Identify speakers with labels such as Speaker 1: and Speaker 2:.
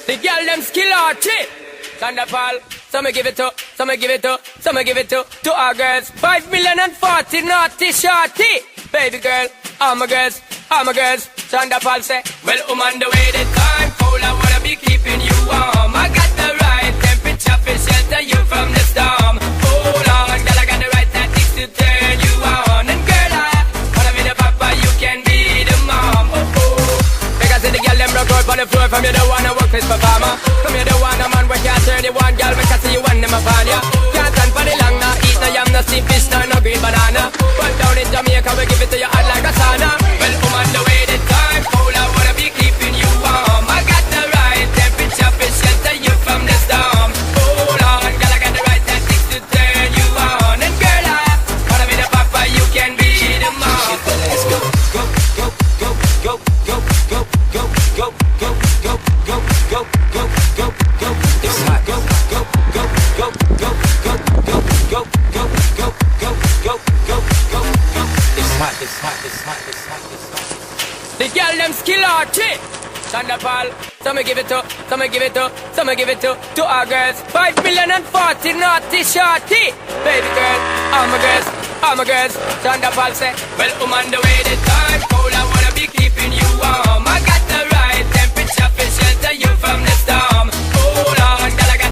Speaker 1: The girl them skill arty. Thunderfall. Some give it to, some give it to, some give it to our girls. 5 million and 40 naughty shorty. Baby girl, all my girls, all my girls. Thunderfall say, well, I'm on the way, the time cold, I wanna be keeping you warm. I got the right temperature for shelter you from the storm. Hold on, girl, I got the right tactics to turn you on. And girl, I wanna be the papa, you can be the mom. Oh, oh. Because the girl, them broke out on the floor. From you, the one I work with performer. From you, the one a man, where can't turn the one girl, make I see you when them upon ya. Can't stand for the long, no eat, no yam, no steamed fish, no green banana. But down in Jamaica, we give it to you hot like a sauna. Well, I'm on the way, the time cold, I wanna be keeping you warm. I got the right temperature for shelter you from the storm. Hold on, girl, I got the right tactics to turn you on. And girl, I wanna be the papa, you can be the mom. Let's go, go, go, go, go, go, go, go, go, go, go, go, go, go, go, go. It's hot. Go, go, go, go, go, go, go, go, go, go, go, go, go, go, go. It's hot, it's hot, it's hot, it's hot, it's hot. The girl them skill arty. Thunderfall. Some give it to, some give it to, some give it to our girls. 5 million and 40 naughty shorty. Baby girl, all my girls, all my girls. Thunderfall say, well, I'm on the way, the time cold, I